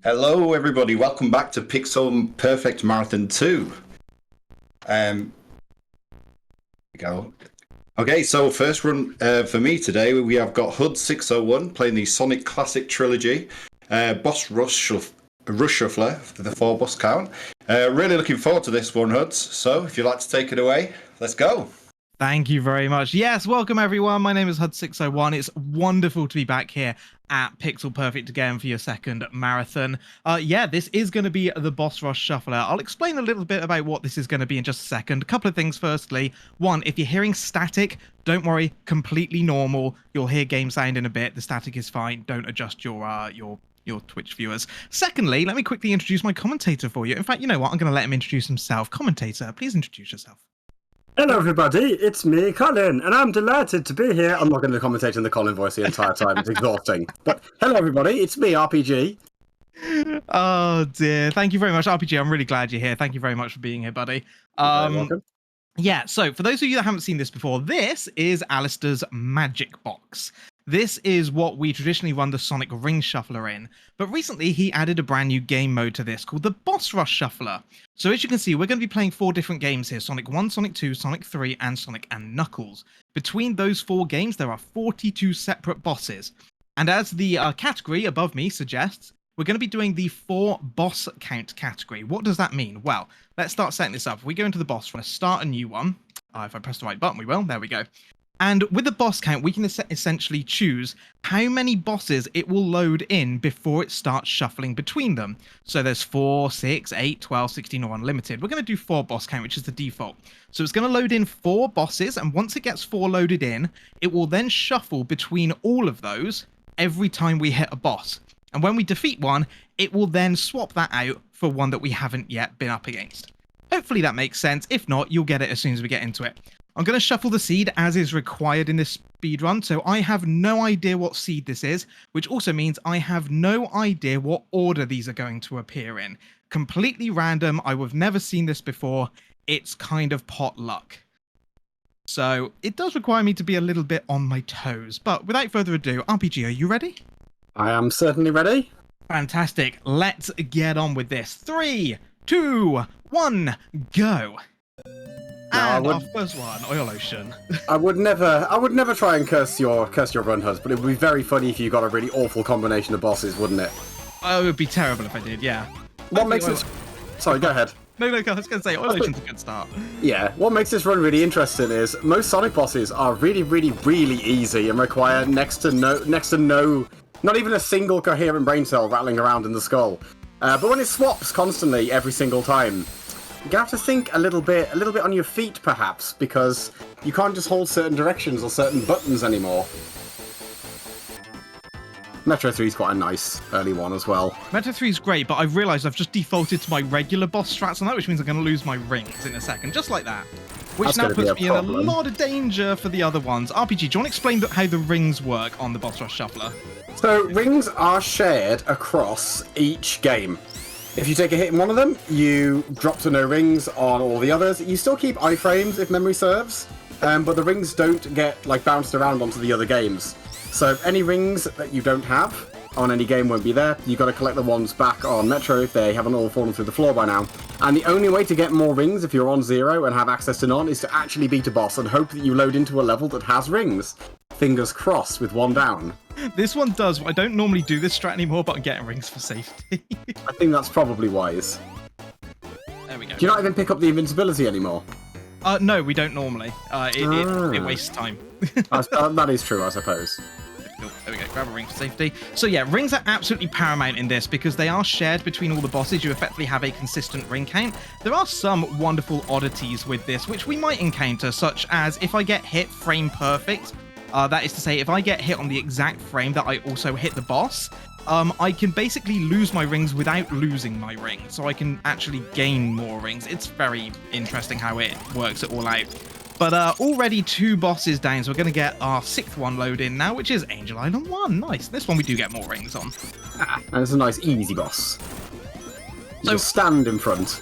Hello, everybody. Welcome back to Pixel Perfect Marathon 2. We go. Okay, so first run for me today, we have got huds601 playing the Sonic Classic Trilogy, Boss Rush Shuffler for the 4 boss count. Really looking forward to this one, Huds. So if you'd like to take it away, let's go. Thank you very much. Yes, welcome everyone. My name is huds601. It's wonderful to be back here at Pixel Perfect again for your second marathon. Yeah, this is going to be the Boss Rush Shuffler. I'll explain a little bit about what this is going to be in just a second. A couple of things firstly. One, if you're hearing static, don't worry, completely normal. You'll hear game sound in a bit. The static is fine. Don't adjust your Twitch viewers. Secondly, let me quickly introduce my commentator for you. In fact, you know what? I'm going to let him introduce himself. Commentator, please introduce yourself. Hello everybody, it's me, Colin, and I'm delighted to be here. I'm not going to commentate in the Colin voice the entire time, it's exhausting. But hello everybody, it's me, RPG. Oh dear, thank you very much, RPG. I'm really glad you're here. Thank you very much for being here, buddy. You're very welcome. Yeah, so for those of you that haven't seen this before, this is Alistair's Magic Box. This is what we traditionally run the Sonic Ring Shuffler in, but recently he added a brand new game mode to this called the Boss Rush Shuffler. So as you can see, we're going to be playing 4 different games here: Sonic 1, Sonic 2, Sonic 3, and Sonic and Knuckles. Between those 4 games, there are 42 separate bosses. And as the category above me suggests, we're going to be doing the 4 boss count category. What does that mean? Well, let's start setting this up. If we go into the boss, we're going to start a new one. If I press the right button, we will. There we go. And with the boss count, we can essentially choose how many bosses it will load in before it starts shuffling between them. So there's 4, 6, 8, 12, 16, or unlimited. We're going to do 4 boss count, which is the default. So it's going to load in 4 bosses, and once it gets 4 loaded in, it will then shuffle between all of those every time we hit a boss. And when we defeat one, it will then swap that out for one that we haven't yet been up against. Hopefully that makes sense. If not, you'll get it as soon as we get into it. I'm going to shuffle the seed as is required in this speedrun, so I have no idea what seed this is, which also means I have no idea what order these are going to appear in. Completely random. I have never seen this before. It's kind of pot luck. So it does require me to be a little bit on my toes, but without further ado, RPG, are you ready? I am certainly ready. Fantastic. Let's get on with this. 3, 2, 1, go. And our first one, Oil Ocean. I would never try and curse your run, Hus, but it would be very funny if you got a really awful combination of bosses, wouldn't it? Oh, it would be terrible if I did, yeah. What makes it... Sorry, go ahead. No, I was going to say, Oil Ocean's a good start. Yeah, what makes this run really interesting is most Sonic bosses are really, really, really easy and require next to no, not even a single coherent brain cell rattling around in the skull. But when it swaps constantly every single time, you have to think a little bit on your feet, perhaps, because you can't just hold certain directions or certain buttons anymore. Metro 3 is quite a nice early one as well. Metro 3 is great, but I've realised I've just defaulted to my regular boss strats on that, which means I'm going to lose my rings in a second, just like that. Which now puts me in a lot of danger for the other ones. RPG, do you want to explain how the rings work on the Boss Rush Shuffler? So, rings are shared across each game. If you take a hit in one of them, you drop to no rings on all the others. You still keep iframes if memory serves, but the rings don't get bounced around onto the other games. So any rings that you don't have on any game won't be there. You've got to collect the ones back on Metro if they haven't all fallen through the floor by now. And the only way to get more rings if you're on 0 and have access to none is to actually beat a boss and hope that you load into a level that has rings. Fingers crossed with one down. This one does. I don't normally do this strat anymore, but I'm getting rings for safety. I think that's probably wise. There we go. Do you not even pick up the invincibility anymore? No, we don't normally. It wastes time. That is true, I suppose. There we go, grab a ring for safety. So yeah, rings are absolutely paramount in this because they are shared between all the bosses. You effectively have a consistent ring count. There are some wonderful oddities with this, which we might encounter, such as if I get hit frame perfect, that is to say, if I get hit on the exact frame that I also hit the boss, I can basically lose my rings without losing my rings, so I can actually gain more rings. It's very interesting how it works it all out. But already 2 bosses down, so we're going to get our 6th one load in now, which is Angel Island 1. Nice. This one we do get more rings on. And it's a nice easy boss. So just stand in front.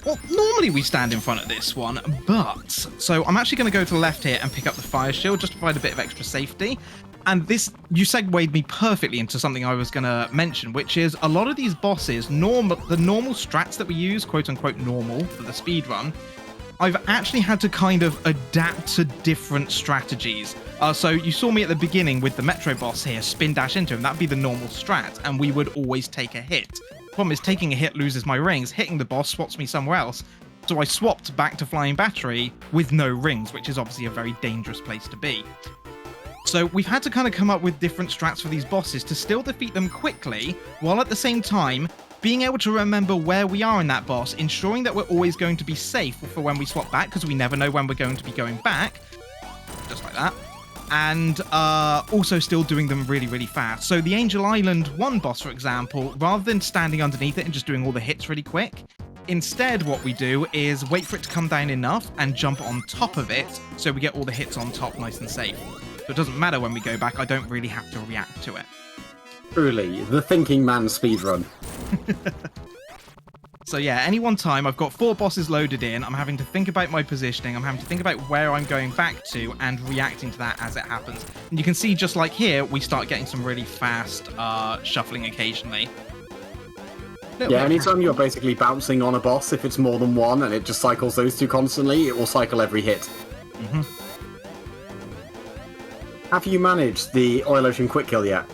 Well, normally we stand in front of this one, but... So I'm actually going to go to the left here and pick up the fire shield just to provide a bit of extra safety. And this, you segued me perfectly into something I was going to mention, which is a lot of these bosses, the normal strats that we use, quote unquote normal, for the speedrun, I've actually had to kind of adapt to different strategies. So you saw me at the beginning with the Metro boss here, spin dash into him, that'd be the normal strat, and we would always take a hit. Problem is, taking a hit loses my rings, hitting the boss swaps me somewhere else. So I swapped back to Flying Battery with no rings, which is obviously a very dangerous place to be. So we've had to kind of come up with different strats for these bosses to still defeat them quickly, while at the same time being able to remember where we are in that boss, ensuring that we're always going to be safe for when we swap back, because we never know when we're going to be going back. Just like that. And also still doing them really, really fast. So the Angel Island 1 boss, for example, rather than standing underneath it and just doing all the hits really quick, instead what we do is wait for it to come down enough and jump on top of it, so we get all the hits on top nice and safe. So it doesn't matter when we go back, I don't really have to react to it. Truly, the thinking man speedrun. So yeah, any one time I've got 4 bosses loaded in, I'm having to think about my positioning, I'm having to think about where I'm going back to and reacting to that as it happens. And you can see just like here, we start getting some really fast shuffling occasionally. Yeah, anytime you're basically bouncing on a boss, if it's more than one and it just cycles those two constantly, it will cycle every hit. Mm-hmm. Have you managed the Oil Ocean Quick Kill yet?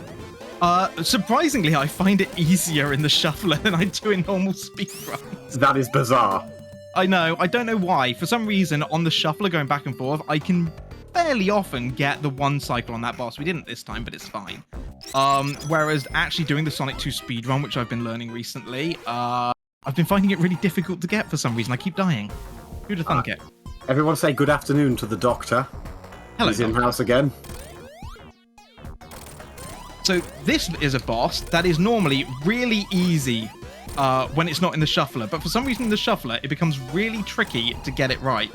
Surprisingly, I find it easier in the shuffler than I do in normal speedruns. That is bizarre. I know, I don't know why. For some reason, on the shuffler going back and forth, I can fairly often get the one cycle on that boss. We didn't this time, but it's fine. Whereas actually doing the Sonic 2 speedrun, which I've been learning recently, I've been finding it really difficult to get for some reason. I keep dying. Who'd have thunk it? Everyone say good afternoon to the doctor. Hello, He's in-house again. So this is a boss that is normally really easy when it's not in the shuffler, but for some reason in the shuffler it becomes really tricky to get it right.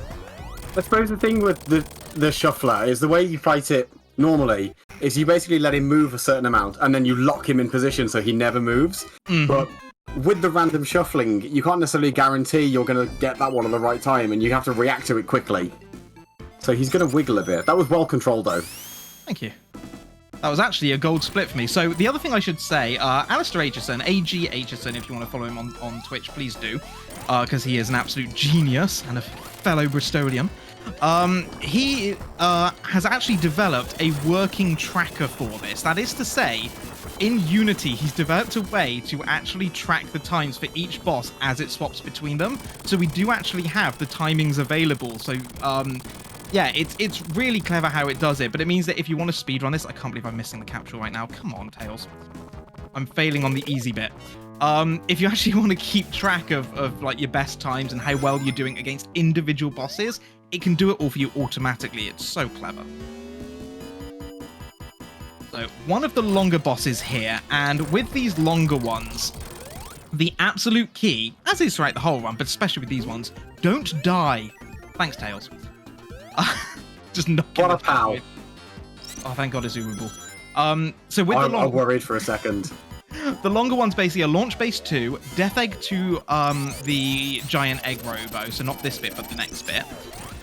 I suppose the thing with the shuffler is the way you fight it normally is you basically let him move a certain amount and then you lock him in position so he never moves. Mm-hmm. But with the random shuffling, you can't necessarily guarantee you're going to get that one at the right time and you have to react to it quickly. So he's going to wiggle a bit. That was well controlled though. Thank you. That was actually a gold split for me. So the other thing I should say, Alistair Aitchison, A.G. Aitchison, if you want to follow him on Twitch, please do, because he is an absolute genius and a fellow Bristolian. He has actually developed a working tracker for this. That is to say, in Unity, he's developed a way to actually track the times for each boss as it swaps between them. So we do actually have the timings available. So, yeah, it's really clever how it does it, but it means that if you want to speedrun this, I can't believe I'm missing the capture right now. Come on, Tails. I'm failing on the easy bit. If you actually want to keep track of like your best times and how well you're doing against individual bosses, it can do it all for you automatically. It's so clever. So one of the longer bosses here, and with these longer ones, the absolute key, as is throughout the whole run, but especially with these ones, don't die. Thanks, Tails. Just knocking what a pal. Oh, thank God it's Uruble. So with I worried for a second. The longer ones basically are Launch Base 2, Death Egg to the Giant Egg Robo, so not this bit, but the next bit,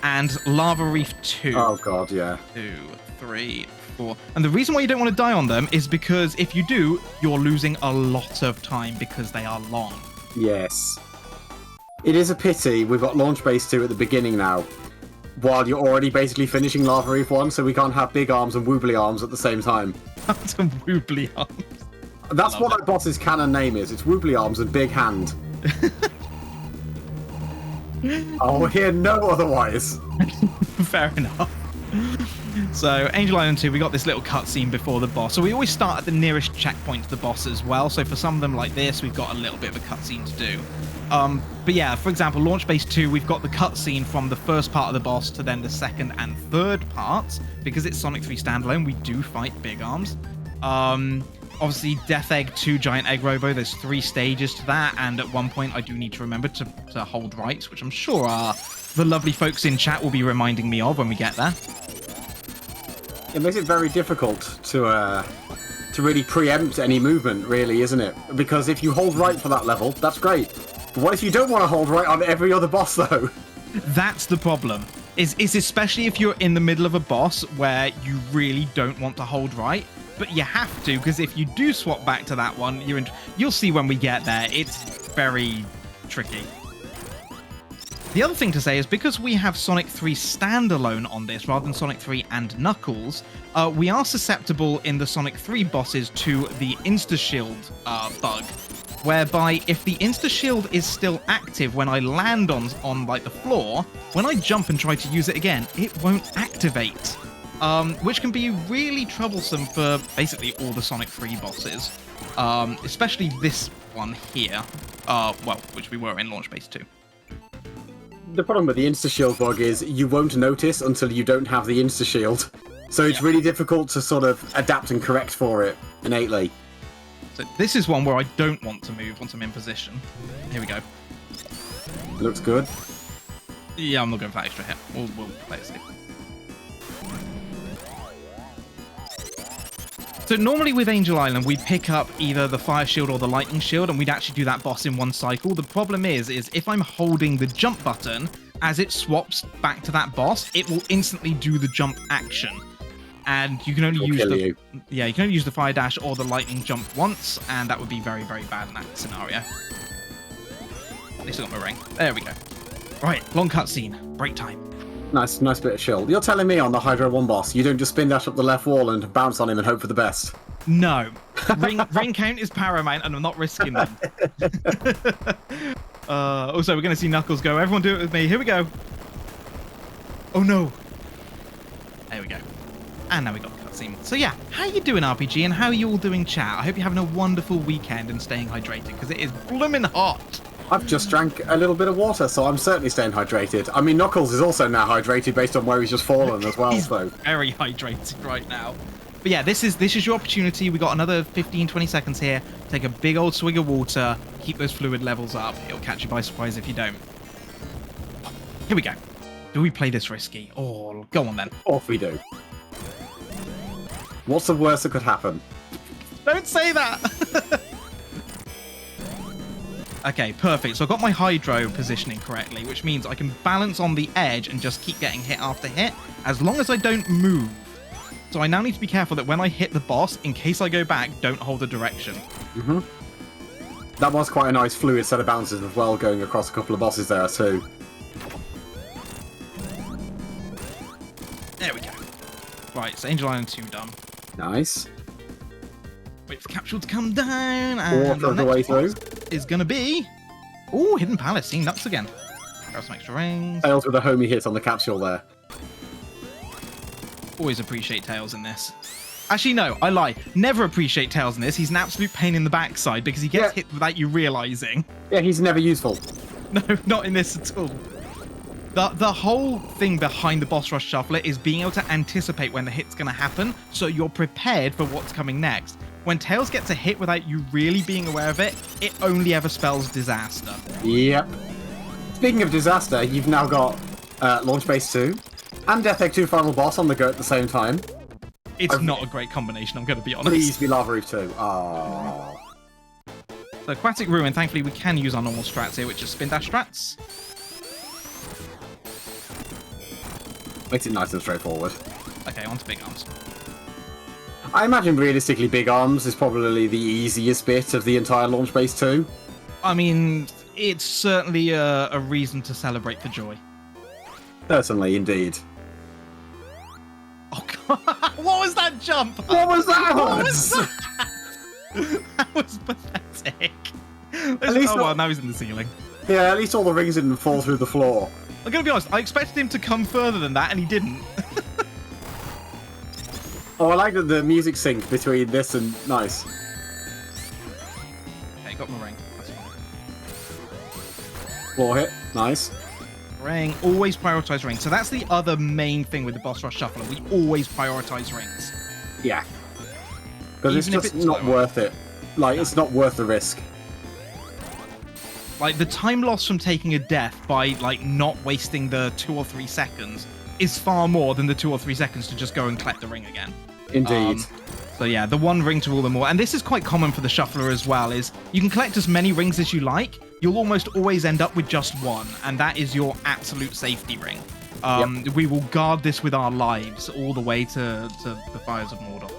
and Lava Reef 2. Oh God, yeah. 2, 3, 4. And the reason why you don't want to die on them is because if you do, you're losing a lot of time because they are long. Yes. It is a pity we've got Launch Base 2 at the beginning now, while you're already basically finishing Lava Reef 1, so we can't have big arms and woobly arms at the same time. That's a woobly arms. That's what that boss's canon name is. It's woobly arms and big hand. I'll hear no otherwise. Fair enough. So, Angel Island 2, we got this little cutscene before the boss. So we always start at the nearest checkpoint to the boss as well. So for some of them like this, we've got a little bit of a cutscene to do. But yeah, for example, Launch Base 2, we've got the cutscene from the first part of the boss to then the second and third parts. Because it's Sonic 3 standalone, we do fight big arms. Obviously, Death Egg 2 Giant Egg Robo, there's 3 stages to that, and at one point I do need to remember to hold right, which I'm sure the lovely folks in chat will be reminding me of when we get there. It makes it very difficult to really preempt any movement, really, isn't it? Because if you hold right for that level, that's great. But what if you don't want to hold right on every other boss, though? That's the problem. Is especially if you're in the middle of a boss where you really don't want to hold right, but you have to, because if you do swap back to that one, you'll see when we get there, it's very tricky. The other thing to say is because we have Sonic 3 standalone on this rather than Sonic 3 and Knuckles, we are susceptible in the Sonic 3 bosses to the insta-shield bug, whereby if the insta-shield is still active when I land on like the floor, when I jump and try to use it again, it won't activate, which can be really troublesome for basically all the Sonic 3 bosses, especially this one here, well, which we were in Launch Base 2. The problem with the insta-shield bug is you won't notice until you don't have the insta-shield. So it's really difficult to sort of adapt and correct for it innately. So this is one where I don't want to move once I'm in position. Here we go. Looks good. Yeah, I'm not going for that extra hit. We'll play it safe. So normally with Angel Island, we pick up either the Fire Shield or the Lightning Shield, and we'd actually do that boss in one cycle. The problem is if I'm holding the jump button, as it swaps back to that boss, it will instantly do the jump action. And you can only you can only use the Fire Dash or the Lightning Jump once, and that would be very, very bad in that scenario. At least I got my ring. There we go. Right, long cutscene. Break time. Nice bit of shield. You're telling me on the Hydro 1 boss, you don't just spin dash up the left wall and bounce on him and hope for the best? No. Ring count is paramount, and I'm not risking them. Also, we're going to see Knuckles go. Everyone do it with me. Here we go. Oh, no. There we go. And now we got the cutscene. So yeah, how you doing, RPG, and how are you all doing, chat? I hope you're having a wonderful weekend and staying hydrated, because it is blooming hot. I've just drank a little bit of water, so I'm certainly staying hydrated. I mean, Knuckles is also now hydrated based on where he's just fallen as well. He's so very hydrated right now. But yeah, this is your opportunity. We got another 15-20 seconds here. Take a big old swig of water. Keep those fluid levels up. It'll catch you by surprise if you don't. Here we go. Do we play this risky? Oh, go on then. Off we do. What's the worst that could happen? Don't say that! Okay, perfect. So I've got my Hydro positioning correctly, which means I can balance on the edge and just keep getting hit after hit, as long as I don't move. So I now need to be careful that when I hit the boss, in case I go back, don't hold the direction. Mm-hmm. That was quite a nice fluid set of bounces as well, going across a couple of bosses there too. There we go. Right, so Angel Island 2 done. Nice. Wait for the capsule to come down, and the way through is going to be... Ooh, Hidden Palace, seeing nuts again. Grab some extra rings. Tails with a homie hit on the capsule there. Always appreciate Tails in this. Actually, no, I lie. Never appreciate Tails in this. He's an absolute pain in the backside because he gets hit without you realizing. Yeah, he's never useful. No, not in this at all. The whole thing behind the boss rush shuffler is being able to anticipate when the hit's going to happen, so you're prepared for what's coming next. When Tails gets a hit without you really being aware of it, it only ever spells disaster. Yep. Speaking of disaster, you've now got Launch Base 2 and Death Egg 2 Final Boss on the go at the same time. It's not a great combination, I'm going to be honest. Please be Lava Roof 2. Aww. So Aquatic Ruin, thankfully we can use our normal strats here, which is spin dash strats. Makes it nice and straightforward. Okay, on to Big Arms. I imagine realistically Big Arms is probably the easiest bit of the entire Launch Base 2. I mean, it's certainly a reason to celebrate for joy. Certainly, indeed. Oh god, what was that jump? What was that? What was that? That was pathetic. Well, now he's in the ceiling. Yeah, at least all the rings didn't fall through the floor. I'm gonna be honest, I expected him to come further than that, and he didn't. Oh, I like that the music sync between this and... Nice. Okay, got my ring. That's fine. Floor hit. Nice. Ring. Always prioritize rings. So that's the other main thing with the Boss Rush Shuffler. We always prioritize rings. Yeah. Because it's just not worth it. Like, it's not worth the risk. Like, the time loss from taking a death by, like, not wasting the 2 or 3 seconds is far more than the 2 or 3 seconds to just go and collect the ring again. Indeed. So yeah, the one ring to rule them all. And this is quite common for the Shuffler as well, is you can collect as many rings as you like. You'll almost always end up with just one, and that is your absolute safety ring. We will guard this with our lives all the way to the Fires of Mordor.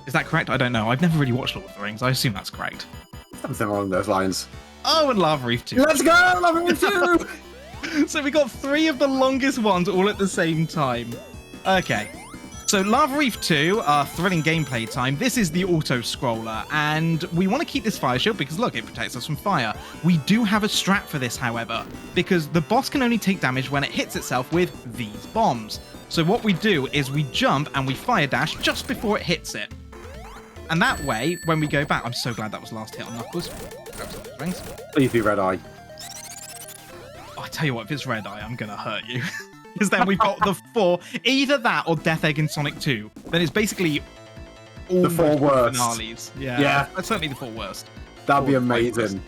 Is that correct? I don't know. I've never really watched Lord of the Rings. I assume that's correct. Something along those lines. Oh, and Lava Reef 2. Let's go, Lava Reef 2! So we got 3 of the longest ones all at the same time. Okay. So Lava Reef 2, thrilling gameplay time. This is the auto-scroller, and we want to keep this fire shield because, look, it protects us from fire. We do have a strat for this, however, because the boss can only take damage when it hits itself with these bombs. So what we do is we jump and we fire dash just before it hits it. And that way, when we go back... I'm so glad that was last hit on Knuckles. Grab some of those rings. Please be Red Eye. Oh, I tell you what, if it's Red Eye, I'm going to hurt you. Because then we've got the 4, either that or Death Egg in Sonic 2. Then it's basically all the 4 worst finales. Yeah, that's certainly the 4 worst. That'd be amazing.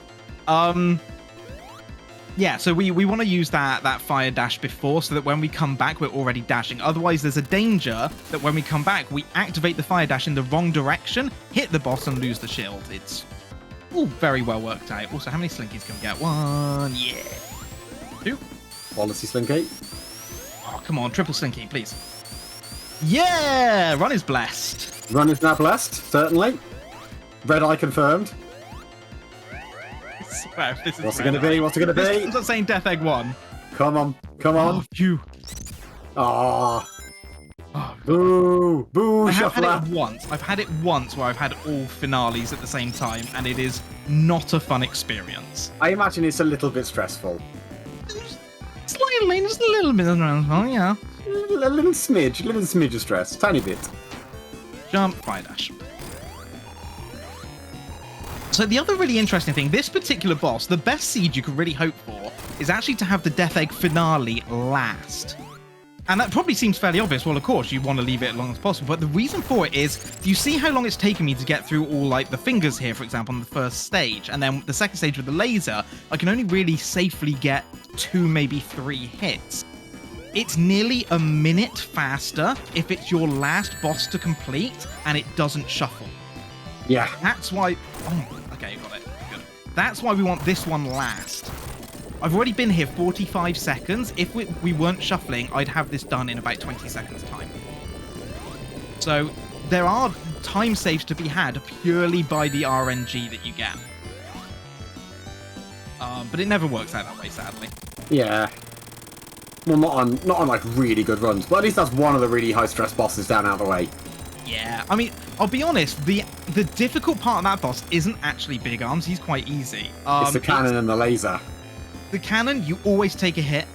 Yeah, so we want to use that fire dash before so that when we come back, we're already dashing. Otherwise, there's a danger that when we come back, we activate the fire dash in the wrong direction, hit the boss, and lose the shield. It's all very well worked out. Also, how many slinkies can we get? 1, yeah. 2. Quality Slinky. Oh, come on, triple slinky, please. Yeah, run is blessed. Run is now blessed, certainly. Red Eye confirmed. Wow, What's it going to be? What's it going to be? I'm not saying Death Egg 1. Come on. Come on. Oh, phew. Oh. Boo. Boo, I have had Shuffler. it once. I've had it once where I've had all finales at the same time, and it is not a fun experience. I imagine it's a little bit stressful. Slightly, just a little bit. Oh, yeah. A little smidge of stress. Tiny bit. Jump, fire dash. So the other really interesting thing, this particular boss, the best seed you could really hope for is actually to have the Death Egg finale last. And that probably seems fairly obvious. Well, of course, you want to leave it as long as possible. But the reason for it is, do you see how long it's taken me to get through all, like, the fingers here, for example, on the first stage? And then the second stage with the laser, I can only really safely get 2, maybe 3 hits. It's nearly a minute faster if it's your last boss to complete and it doesn't shuffle. Yeah. That's why... Oh, okay, got it. Good. That's why we want this one last. I've already been here 45 seconds. If we weren't shuffling, I'd have this done in about 20 seconds time. So there are time saves to be had purely by the RNG that you get. But it never works out that way, sadly. Yeah. Well, not on like really good runs, but at least that's one of the really high stress bosses down out of the way. Yeah, I mean, I'll be honest, the difficult part of that boss isn't actually Big Arms, he's quite easy. It's the cannon and the laser. The cannon, you always take a hit.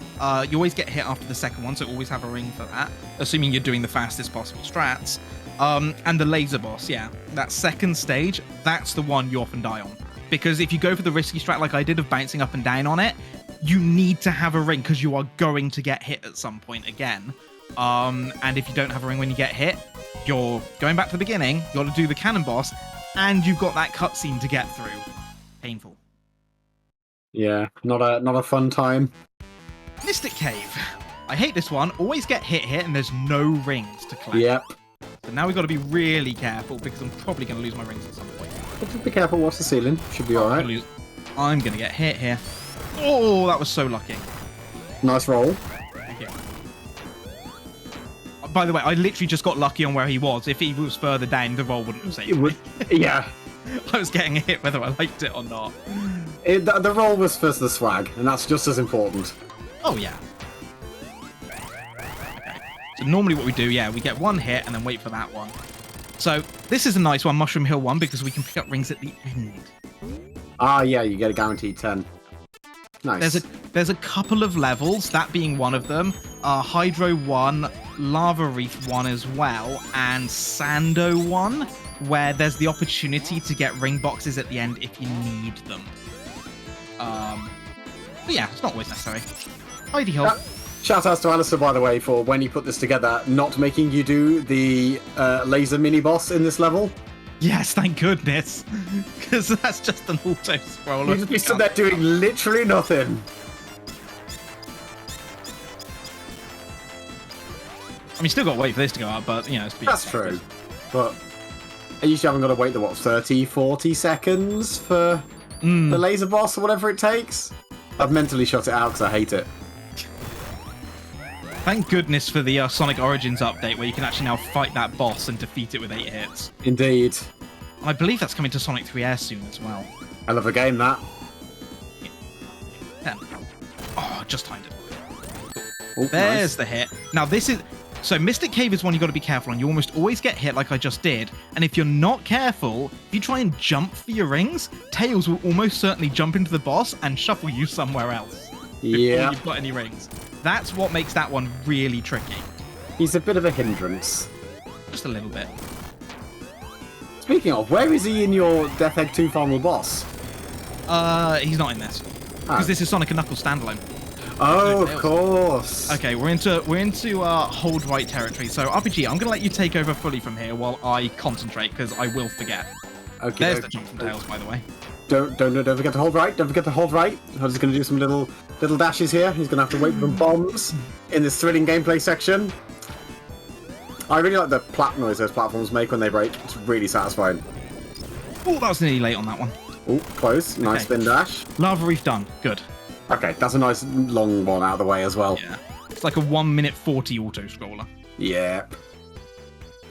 You always get hit after the second one, so always have a ring for that, assuming you're doing the fastest possible strats. And the laser boss, yeah, that second stage, that's the one you often die on. Because if you go for the risky strat like I did of bouncing up and down on it, you need to have a ring because you are going to get hit at some point again. And if you don't have a ring when you get hit, you're going back to the beginning, you got to do the cannon boss, and you've got that cutscene to get through. Painful. Yeah, not a fun time. Mystic Cave. I hate this one. Always get hit here, and there's no rings to collect. Yep. So now we've got to be really careful because I'm probably going to lose my rings at some point. But just be careful, watch the ceiling. Should be alright. I'm going to get hit here. Oh, that was so lucky. Nice roll. Thank you. By the way, I literally just got lucky on where he was. If he was further down, the roll wouldn't have saved me. Yeah. I was getting hit whether I liked it or not. The roll was for the swag, and that's just as important. Oh, yeah. Okay. So normally what we do, yeah, we get one hit and then wait for that one. So this is a nice one, Mushroom Hill 1, because we can pick up rings at the end. Ah, yeah, you get a guaranteed 10. Nice. There's a couple of levels, that being one of them. Hydro 1, Lava Reef 1 as well, and Sando 1, where there's the opportunity to get ring boxes at the end if you need them. But yeah, it's not always necessary. Heidi Hill. Shout outs to Alistair, by the way, for when you put this together, not making you do the laser mini boss in this level. Yes, thank goodness. Because that's just an auto-scroller. You just be stood there doing literally nothing. I mean, still got to wait for this to go up, but, you know, it's to be That's expected. true. But I usually haven't got to wait the, 30, 40 seconds for the laser boss or whatever it takes? I've mentally shut it out because I hate it. Thank goodness for the Sonic Origins update where you can actually now fight that boss and defeat it with 8 hits. Indeed. And I believe that's coming to Sonic 3 Air soon as well. I love a game, that. Yeah. Oh, just timed it. Oh, There's nice. the hit. Now this is... So Mystic Cave is one you got to be careful on. You almost always get hit like I just did. And if you're not careful, if you try and jump for your rings, Tails will almost certainly jump into the boss and shuffle you somewhere else. Before you've got any rings. That's what makes that one really tricky. He's a bit of a hindrance. Just a little bit. Speaking of, where is he in your Death Egg 2 final boss? He's not in this. Because this is Sonic and Knuckles standalone. Oh, of course. Okay, we're into hold right territory. So RPG, I'm gonna let you take over fully from here while I concentrate because I will forget. Okay. There's the jump from Tails, by the way. Don't forget to hold right. Don't forget to hold right. I'm just gonna do some little dashes here. He's gonna have to wait for bombs in this thrilling gameplay section. I really like the plap noise those platforms make when they break. It's really satisfying. Oh, that was nearly late on that one. Oh, close. Nice Okay. spin dash. Lava Reef done. Good. Okay, that's a nice long one out of the way as well. Yeah. It's like a 1 minute 40 auto scroller. Yep.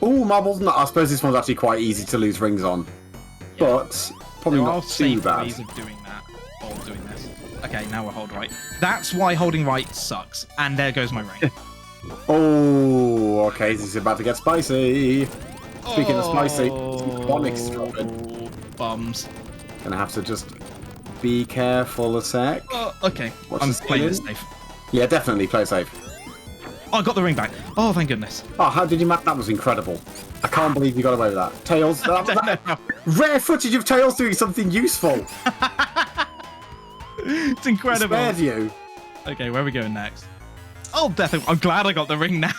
Oh, marbles. No, I suppose this one's actually quite easy to lose rings on, but probably There are not too safe bad. ways of doing that. Or doing this. Okay, now we're hold right. That's why holding right sucks. And there goes my ring. Oh, okay. This is about to get spicy. Speaking of spicy, Onyx dropping. Bums. Gonna have to just be careful a sec. Okay, What's I'm this playing this doing? safe. Yeah, definitely play safe. Oh, I got the ring back. Oh, thank goodness. Oh, how did you map? That was incredible. I can't believe you got away with that. Tails. Rare footage of Tails doing something useful. It's incredible. Spared you. Okay, where are we going next? Oh, Death Egg. I'm glad I got the ring now.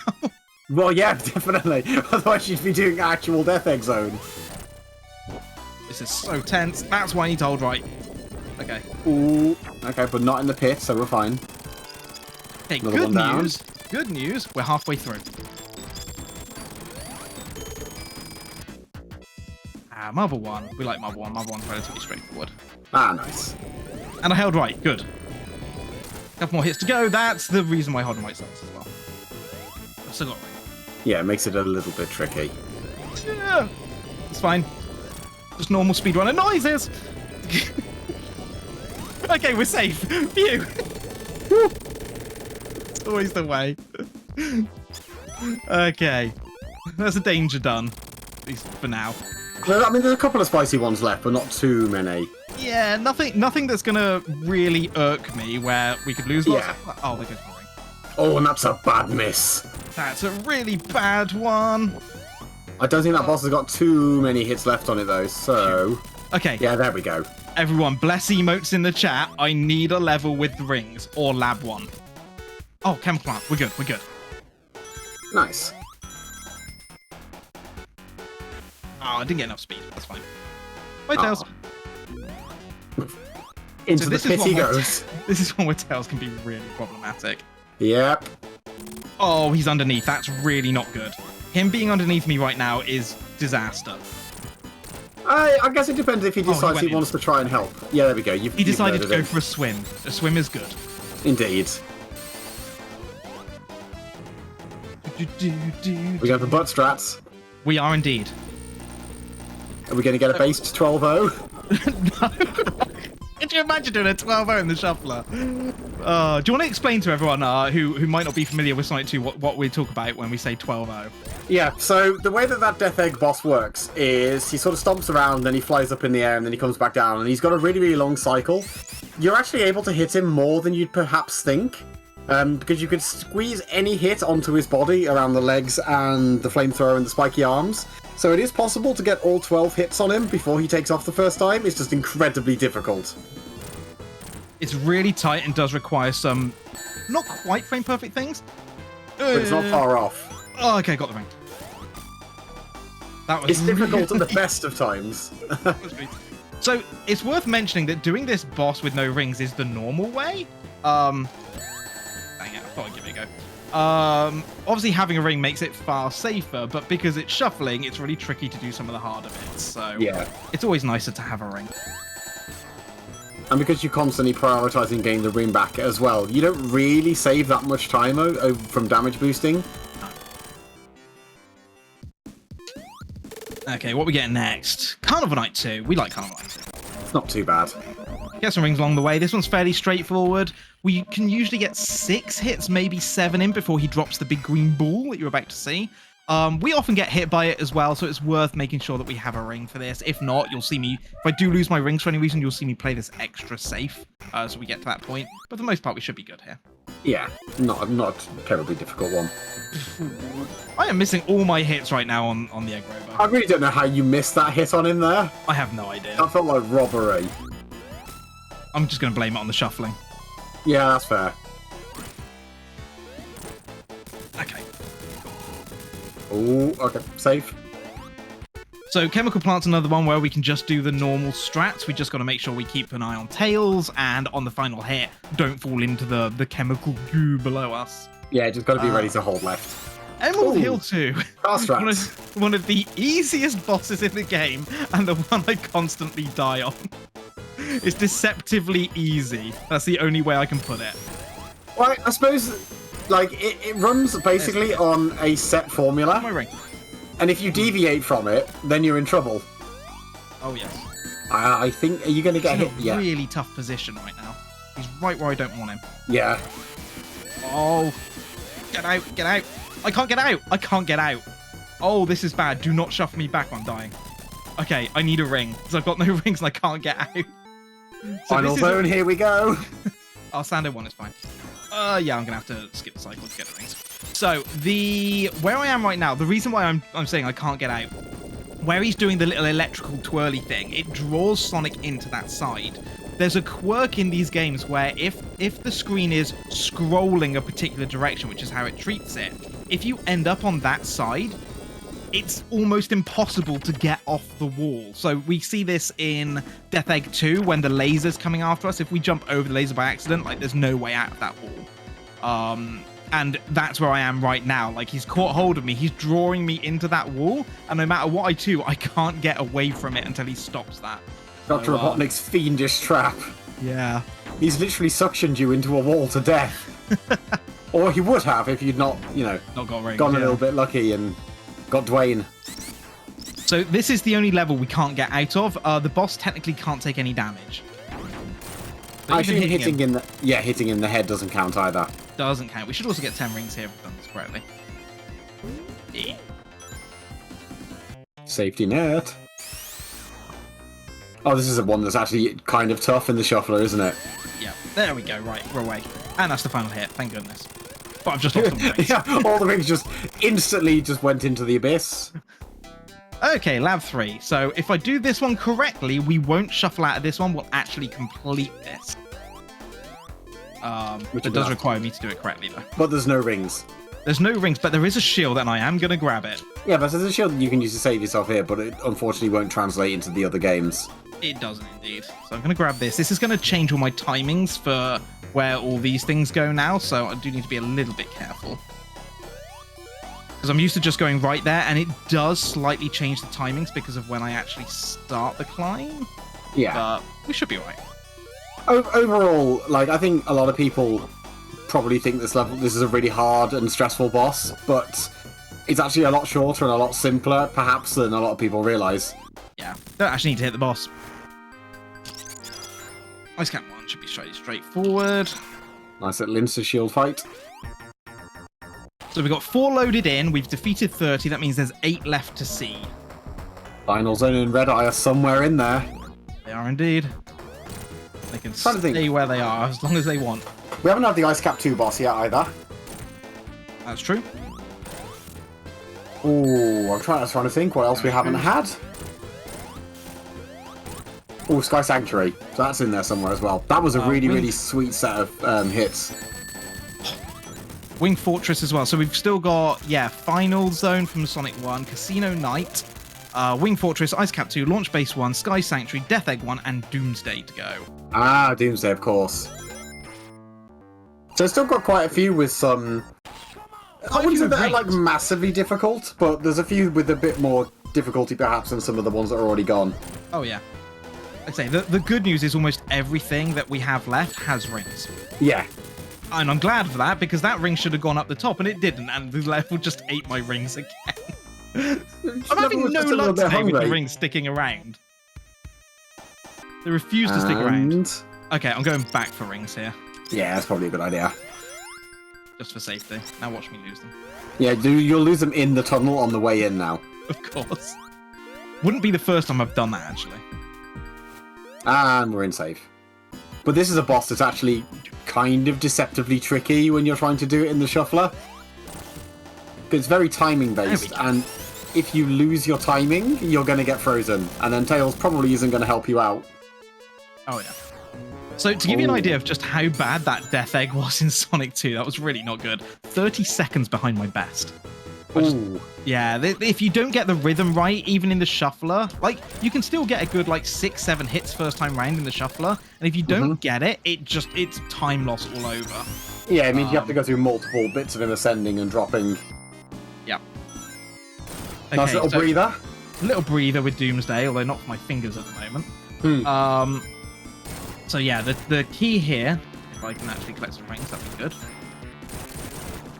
Well, yeah, definitely. Otherwise, you'd be doing actual Death Egg Zone. This is so tense. That's why I need to hold right. Okay. Ooh. Okay, but not in the pit, so we're fine. Hey, Another good one down. news. Good news. We're halfway through. Marble 1. We like Marble 1. Marble 1's relatively straightforward. Ah, nice. And I held right. Good. Couple more hits to go. That's the reason why holding right sucks as well. I've still got a ring. Yeah, it makes it a little bit tricky. Yeah. It's fine. Just normal speedrunner noises. Okay, we're safe. Phew. It's always the way. Okay. That's a danger done. At least for now. I mean, there's a couple of spicy ones left, but not too many. Yeah, nothing that's gonna really irk me where we could lose lots of... Oh, there goes my ring. Oh, and that's a bad miss. That's a really bad one. I don't think that boss has got too many hits left on it, though, so... Okay. Yeah, there we go. Everyone, bless emotes in the chat. I need a level with rings or lab 1. Oh, chemical plant. We're good. We're good. Nice. Oh, I didn't get enough speed. That's fine. Bye, Tails. Into So the this is pit he one where- goes. This is one where Tails can be really problematic. Yep. Oh, he's underneath. That's really not good. Him being underneath me right now is disaster. I guess it depends if he decides went he wants to try and help. Yeah, there we go. He decided to go for a swim. A swim is good. Indeed. We got the butt strats. We are indeed. Are we going to get a based 12-0? No. Could you imagine doing a 12-0 in the shuffler? Do you want to explain to everyone who might not be familiar with Sonic 2 what we talk about when we say 12-0? Yeah, so the way that Death Egg boss works is he sort of stomps around, then he flies up in the air, and then he comes back down, and he's got a really, really long cycle. You're actually able to hit him more than you'd perhaps think, because you could squeeze any hit onto his body around the legs and the flamethrower and the spiky arms. So it is possible to get all 12 hits on him before he takes off the first time. It's just incredibly difficult. It's really tight and does require some not quite frame perfect things. But it's not far off. Oh, okay, got the ring. That was It's difficult at the best of times. So it's worth mentioning that doing this boss with no rings is the normal way. Dang it, I thought I'd give it a go. Obviously having a ring makes it far safer, but because it's shuffling, it's really tricky to do some of the harder bits. So Yeah. it's always nicer to have a ring. and because you're constantly prioritising getting the ring back as well, you don't really save that much time from damage boosting. Okay, what are we getting next? Carnival Night 2. We like Carnival Night 2. It's not too bad. Get some rings along the way. This one's fairly straightforward. We can usually get 6 hits, maybe 7 in before he drops the big green ball that you're about to see. We often get hit by it as well, so it's worth making sure that we have a ring for this. If not, you'll see me, if I do lose my rings for any reason, you'll see me play this extra safe, so we get to that point. But for the most part, we should be good here. Yeah, not a terribly difficult one. I am missing all my hits right now on the egg rover. I really don't know how you missed that hit on him there. I have no idea. That felt like robbery. I'm just going to blame it on the shuffling. Yeah, that's fair. Okay. Oh, okay, safe. So Chemical Plant's another one where we can just do the normal strats. We just got to make sure we keep an eye on tails, and on the final hit, don't fall into the chemical goo below us. Yeah, just got to be ready to hold left. Emerald Hill 2. Car strats. One of the easiest bosses in the game, and the one I constantly die on. It's deceptively easy. That's the only way I can put it. Well, I suppose, like, it runs basically on a set formula. My ring. And if you deviate from it, then you're in trouble. Oh, yes. I think, are you going to get hit? He's in a really tough position right now. He's right where I don't want him. Yeah. Oh. Get out, get out. I can't get out. I can't get out. Oh, this is bad. Do not shuffle me back when I'm dying. Okay, I need a ring, because I've got no rings and I can't get out. So Final zone, here we go. Our Sando one is fine. Yeah, I'm going to have to skip the cycle to get the rings. So, where I am right now, the reason why I'm saying I can't get out, where he's doing the little electrical twirly thing, it draws Sonic into that side. There's a quirk in these games where if the screen is scrolling a particular direction, which is how it treats it, if you end up on that side, it's almost impossible to get off the wall. So we see this in Death Egg 2 when the laser's coming after us. If we jump over the laser by accident, like, there's no way out of that wall. And that's where I am right now. Like, he's caught hold of me. He's drawing me into that wall. And no matter what I do, I can't get away from it until he stops that. Dr. Robotnik's fiendish trap. Yeah. He's literally suctioned you into a wall to death. Or he would have if you'd not, not got rings, gone a little bit lucky and got Dwayne. So this is the only level we can't get out of. The boss technically can't take any damage. I assume hitting in the head doesn't count either. Doesn't count. We should also get 10 rings here if we've done this correctly. Yeah. Safety net. Oh, this is the one that's actually kind of tough in the shuffler, isn't it? Yeah. There we go. Right, we're away. And that's the final hit. Thank goodness. But I've just lost all the rings. Yeah, all the rings just instantly went into the abyss. Okay, lab 3. So if I do this one correctly, we won't shuffle out of this one. We'll actually complete this. Which it does require me to do it correctly, though. But there's no rings. There's no rings, but there is a shield, and I am going to grab it. Yeah, but there's a shield that you can use to save yourself here, but it unfortunately won't translate into the other games. It doesn't, indeed. So I'm going to grab this. This is going to change all my timings for where all these things go now, so I do need to be a little bit careful. Because I'm used to just going right there, and it does slightly change the timings because of when I actually start the climb. Yeah. But we should be alright. Overall, like, I think a lot of people probably think this is a really hard and stressful boss, but it's actually a lot shorter and a lot simpler, perhaps, than a lot of people realise. Yeah. Don't actually need to hit the boss. Ice Cap 1 should be straightforward. Nice little insta-shield fight. So we've got 4 loaded in, we've defeated 30, that means there's 8 left to see. Final Zone and Red Eye are somewhere in there. They are indeed. They can stay where they are as long as they want. We haven't had the Ice Cap 2 boss yet either. That's true. Ooh, I'm trying to think what else we haven't had. Oh, Sky Sanctuary. So that's in there somewhere as well. That was a really sweet set of hits. Wing Fortress as well. So we've still got, Final Zone from Sonic 1, Casino Night, Wing Fortress, Ice Cap 2, Launch Base 1, Sky Sanctuary, Death Egg 1, and Doomsday to go. Ah, Doomsday, of course. So I've still got quite a few with some... I wouldn't say they're like massively difficult, but there's a few with a bit more difficulty perhaps than some of the ones that are already gone. Oh, yeah. I say the good news is almost everything that we have left has rings. Yeah. And I'm glad for that, because that ring should have gone up the top, and it didn't, and the level just ate my rings again. I'm having no luck today with the rings sticking around. They refuse to stick around. Okay, I'm going back for rings here. Yeah, that's probably a good idea. Just for safety. Now watch me lose them. Yeah, you'll lose them in the tunnel on the way in now. Of course. Wouldn't be the first time I've done that, actually. And we're in safe. But this is a boss that's actually kind of deceptively tricky when you're trying to do it in the shuffler. Because it's very timing based, and if you lose your timing, you're going to get frozen. And then Tails probably isn't going to help you out. Oh, yeah. So to give you an idea of just how bad that death egg was in Sonic 2, that was really not good. 30 seconds behind my best. Yeah, if you don't get the rhythm right, even in the shuffler, like, you can still get a good, like, 6-7 hits first time round in the shuffler, and if you don't get it, it's time loss all over. Yeah, it means you have to go through multiple bits of him ascending and dropping. Yep. Okay, Nice little breather. Little breather with Doomsday, although not for my fingers at the moment. So yeah, the key here, if I can actually collect some rings, that'd be good.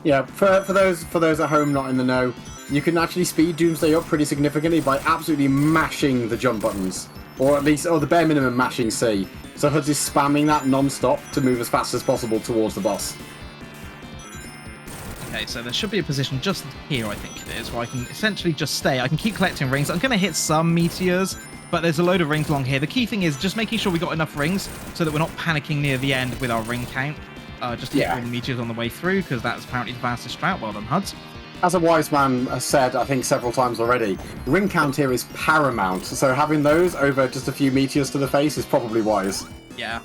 Yeah, for those at home not in the know, you can actually speed Doomsday up pretty significantly by absolutely mashing the jump buttons. Or at least, the bare minimum mashing C. So Huds is spamming that non-stop to move as fast as possible towards the boss. Okay, so there should be a position just here, I think it is, where I can essentially just stay. I can keep collecting rings. I'm going to hit some meteors, but there's a load of rings along here. The key thing is just making sure we got enough rings so that we're not panicking near the end with our ring count. Just hit all the meteors on the way through, because that's apparently the fastest strat. Well done, Huds. As a wise man has said, I think several times already, ring count here is paramount, so having those over just a few meteors to the face is probably wise. Yeah.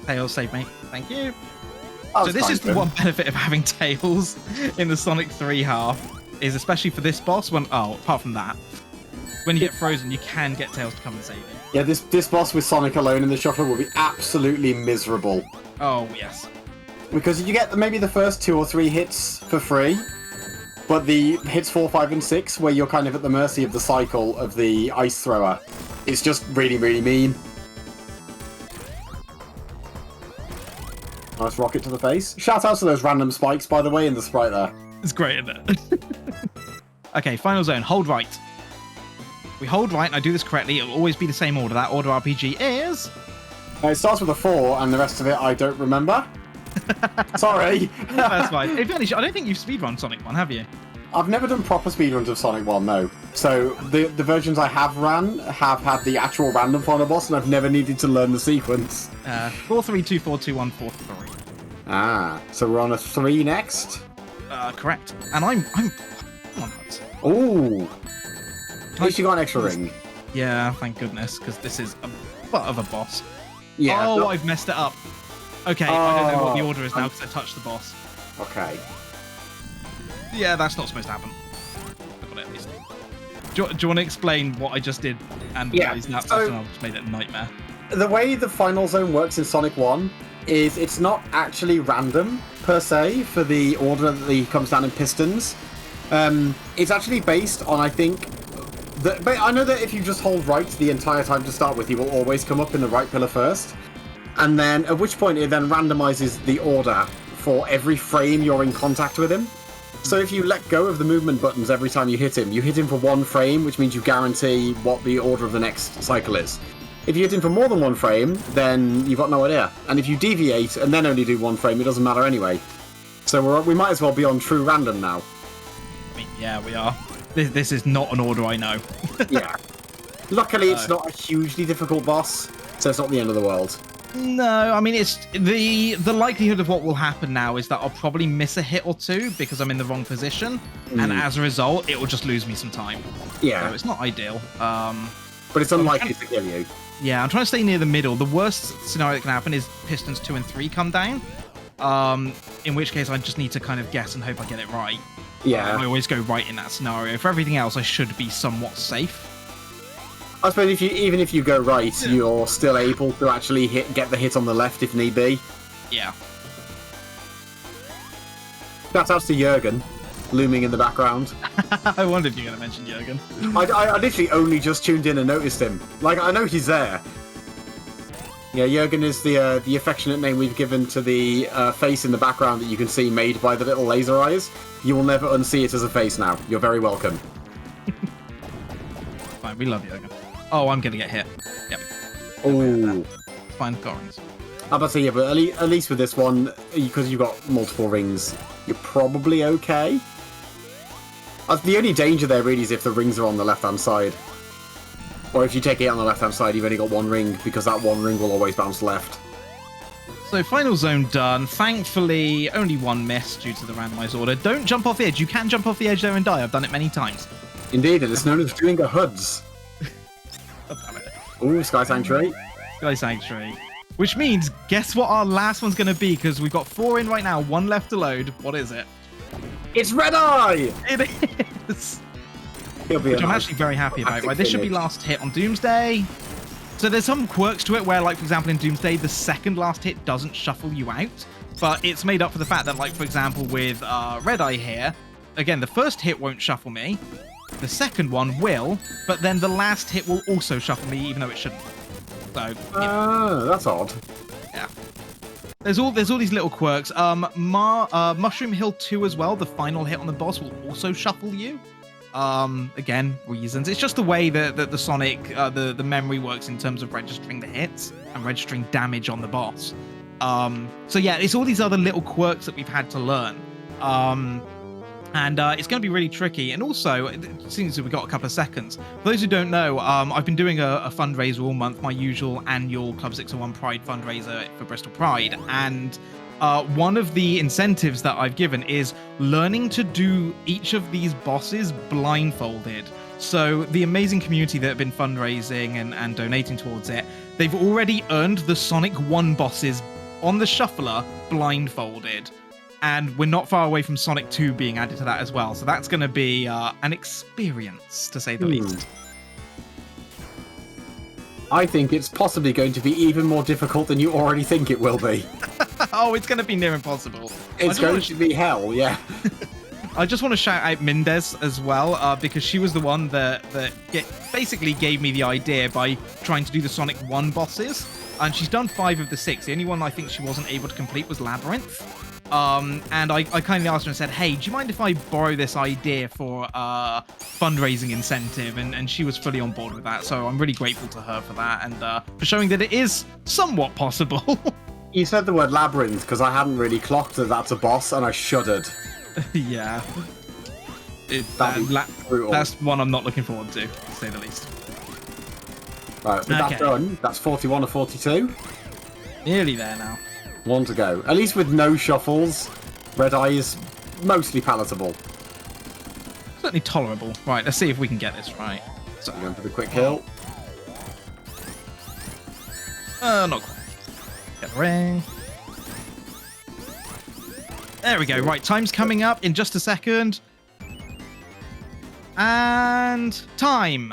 Tails, save me. Thank you. So this is the one benefit of having Tails in the Sonic 3 half, is especially for this boss, apart from that, when you get frozen, you can get Tails to come and save you. Yeah, this boss with Sonic alone in the shuffler will be absolutely miserable. Oh, yes. Because you get maybe the first 2 or 3 hits for free, but the hits 4, 5, and 6, where you're kind of at the mercy of the cycle of the ice thrower, it's just really, really mean. Nice rocket to the face. Shout out to those random spikes, by the way, in the sprite there. It's great, isn't it? Okay, final zone. Hold right. We hold right, and I do this correctly. It'll always be the same order. That order RPG is... It starts with a 4, and the rest of it I don't remember. Sorry. That's fine. If I don't think you've speedrun Sonic 1, have you? I've never done proper speedruns of Sonic 1, no. So the versions I have ran have had the actual random final boss, and I've never needed to learn the sequence. 4, 3, 2, 4, 2, 1, 4, 3. Ah, so we're on a 3 next? Correct. And I'm on Huds. Ooh. At least you got an extra ring. Yeah, thank goodness, because this is a butt of a boss. Yeah. Oh, I've messed it up. Okay, I don't know what the order is now because I touched the boss. Okay. Yeah, that's not supposed to happen. I got it at least. Do you want to explain what I just did? And yeah, I've just made it a nightmare. The way the final zone works in Sonic 1 is it's not actually random, per se, for the order that he comes down in pistons. It's actually based on, I think... But I know that if you just hold right the entire time to start with, he will always come up in the right pillar first. And then, at which point it then randomizes the order for every frame you're in contact with him. So if you let go of the movement buttons every time you hit him for 1 frame, which means you guarantee what the order of the next cycle is. If you hit him for more than 1 frame, then you've got no idea. And if you deviate and then only do 1 frame, it doesn't matter anyway. So we might as well be on true random now. I mean, yeah, we are. This is not an order I know. Yeah. Luckily, it's not a hugely difficult boss, so it's not the end of the world. No, I mean, it's the likelihood of what will happen now is that I'll probably miss a hit or 2 because I'm in the wrong position, and as a result, it will just lose me some time. Yeah. So it's not ideal. But it's unlikely to kill you. Yeah, I'm trying to stay near the middle. The worst scenario that can happen is pistons 2 and 3 come down, in which case I just need to kind of guess and hope I get it right. Yeah. I always go right in that scenario. For everything else, I should be somewhat safe. I suppose even if you go right, you're still able to actually get the hit on the left if need be. Yeah. Shout out to Jurgen. looming in the background. I wondered if you were going to mention Jurgen. I literally only just tuned in and noticed him. Like, I know he's there. Yeah, Jurgen is the affectionate name we've given to the face in the background that you can see made by the little laser eyes. You will never unsee it as a face now. You're very welcome. Fine, we love Jurgen. Oh, I'm going to get hit. Yep. Oh. Fine, got rings. I'm about to say, yeah, but at least with this one, because you've got multiple rings, you're probably okay. The only danger there really is if the rings are on the left-hand side. Or if you take it on the left-hand side, you've only got one ring, because that one ring will always bounce left. So final zone done. Thankfully, only one miss due to the randomized order. Don't jump off the edge. You can jump off the edge there and die. I've done it many times. Indeed, and it's known as doing a HUDs. Ooh, Sky Sanctuary. Sky Sanctuary. Which means, guess what our last one's going to be? Because we've got 4 in right now, 1 left to load. What is it? It's Red Eye! It is! Which I'm actually very happy about. Right, this should be last hit on Doomsday. So there's some quirks to it where, like, for example, in Doomsday, the second last hit doesn't shuffle you out. But it's made up for the fact that, like, for example, with Red Eye here, again, the first hit won't shuffle me. The second one will, but then the last hit will also shuffle me, even though it shouldn't. So, that's odd. Yeah. There's all these little quirks. Mushroom Hill 2 as well, the final hit on the boss will also shuffle you. Again, reasons. It's just the way that the Sonic, the memory works in terms of registering the hits and registering damage on the boss. So yeah, it's all these other little quirks that we've had to learn. And it's going to be really tricky. And also, it seems that we've got a couple of seconds. For those who don't know, I've been doing a fundraiser all month, my usual annual Club 601 Pride fundraiser for Bristol Pride. And one of the incentives that I've given is learning to do each of these bosses blindfolded. So the amazing community that have been fundraising and donating towards it, they've already earned the Sonic 1 bosses on the shuffler blindfolded. And we're not far away from Sonic 2 being added to that as well. So that's going to be an experience, to say the least. I think it's possibly going to be even more difficult than you already think it will be. Oh, it's going to be near impossible. It's going to be hell, yeah. I just want to shout out Mendez as well, because she was the one that basically gave me the idea by trying to do the Sonic 1 bosses. And she's done 5 of the 6. The only one I think she wasn't able to complete was Labyrinth. And I kindly asked her and said, hey, do you mind if I borrow this idea for a fundraising incentive? And she was fully on board with that. So I'm really grateful to her for that and for showing that it is somewhat possible. You said the word Labyrinth because I hadn't really clocked that that's a boss and I shuddered. Yeah. That's one I'm not looking forward to say the least. Right, with that done, that's 41 or 42. Nearly there now. 1 to go. At least with no shuffles, Red Eye is mostly palatable. Certainly tolerable. Right, let's see if we can get this right. So I'm going for the quick kill. Not quite. Get the ring. There we go. Right, time's coming up in just a second. And time.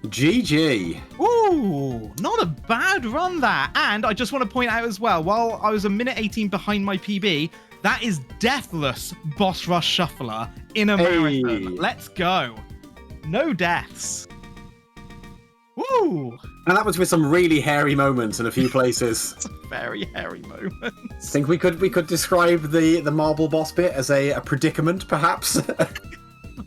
GG. Ooh, not a bad run that. And I just want to point out as well, while I was a minute 18 behind my PB, that is deathless boss rush shuffler in a marathon. Let's go. No deaths. Woo! And that was with some really hairy moments in a few places. Some very hairy moments. I think we could describe the marble boss bit as a predicament, perhaps.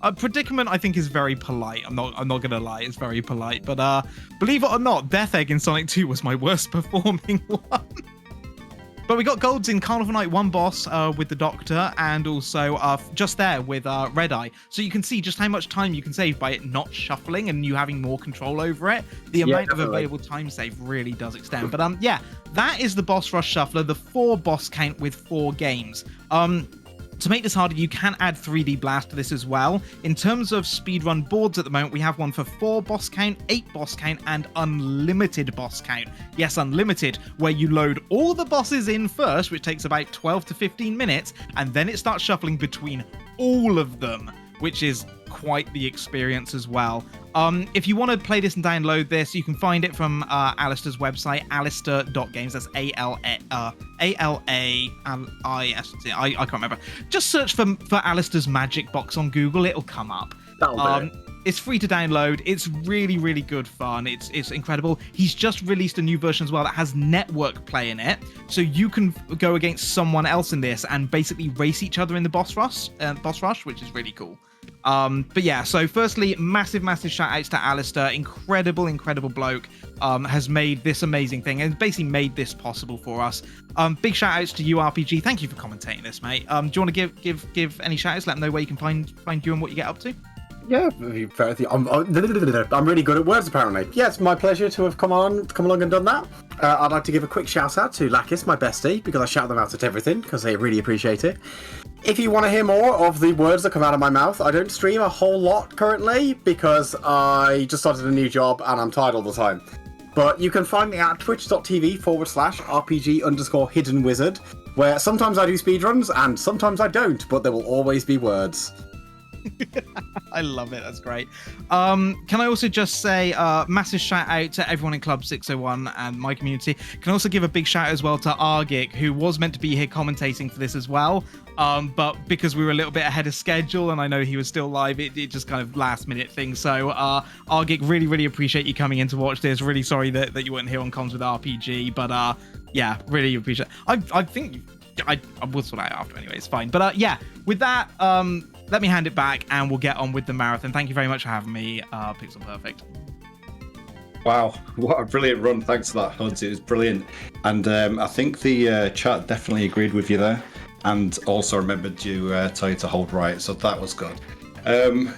A predicament, I think, is very polite. I'm not gonna lie, it's very polite. But believe it or not, Death Egg in Sonic 2 was my worst performing one. But we got golds in Carnival Night 1 boss with the Doctor, and also just there with Red Eye. So you can see just how much time you can save by it not shuffling and you having more control over it. The amount of available time save really does extend. But yeah, that is the boss rush shuffler, the 4 boss count with 4 games. To make this harder, you can add 3D Blast to this as well. In terms of speedrun boards at the moment, we have one for 4 boss count, 8 boss count, and unlimited boss count. Yes, unlimited, where you load all the bosses in first, which takes about 12 to 15 minutes, and then it starts shuffling between all of them, which is quite the experience as well. If you want to play this and download this, you can find it from Alistair's website, alistair.games. That's A-L-A-I-S-T. I can't remember. Just search for Alistair's Magic Box on Google. It'll come up. That'll do it. It's free to download. It's really, really good fun. It's incredible. He's just released a new version as well that has network play in it, so you can go against someone else in this and basically race each other in the boss rush, which is really cool. But yeah, so firstly, massive shout outs to Alistair. Incredible bloke. Has made this amazing thing and basically made this possible for us. Big shout outs to you, RPG. Thank you for commentating this, mate. Do you want to give any shout outs? Let them know where you can find you and what you get up to. Yeah, I'm really good at words, apparently. Yeah, it's my pleasure to have come along and done that. I'd like to give a quick shout out to Lakis, my bestie, because I shout them out at everything, because they really appreciate it. If you want to hear more of the words that come out of my mouth, I don't stream a whole lot currently, because I just started a new job and I'm tired all the time. But you can find me at twitch.tv/RPG_hidden wizard, where sometimes I do speedruns and sometimes I don't, but there will always be words. I love it. That's great. Can I also just say massive shout out to everyone in Club 601 and my community. Can also give a big shout out as well to Argic, who was meant to be here commentating for this as well. But because we were a little bit ahead of schedule and I know he was still live, it just kind of last minute thing. So Argic, really appreciate you coming in to watch this. Really sorry that you weren't here on comms with RPG, but yeah, really appreciate it. I think I will sort it out after anyway. It's fine. But yeah, with that, let me hand it back and we'll get on with the marathon. Thank you very much for having me, Pixel Perfect. Wow, what a brilliant run. Thanks for that, Huds. It was brilliant. And I think the chat definitely agreed with you there and also remembered to tell you to hold right. So that was good.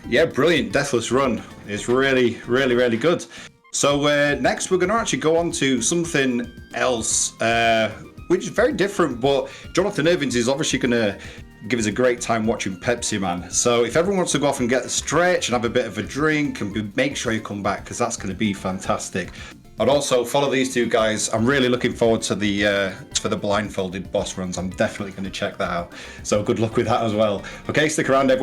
Yeah, brilliant. Deathless run is really good. So next we're going to actually go on to something else, which is very different, but Jonathan Irvins is obviously going to give us a great time watching Pepsi Man. So if everyone wants to go off and get the stretch and have a bit of a drink, and make sure you come back because that's going to be fantastic. And also follow these two guys. I'm really looking forward to the for the blindfolded boss runs. I'm definitely going to check that out. So good luck with that as well. Okay, stick around, everyone.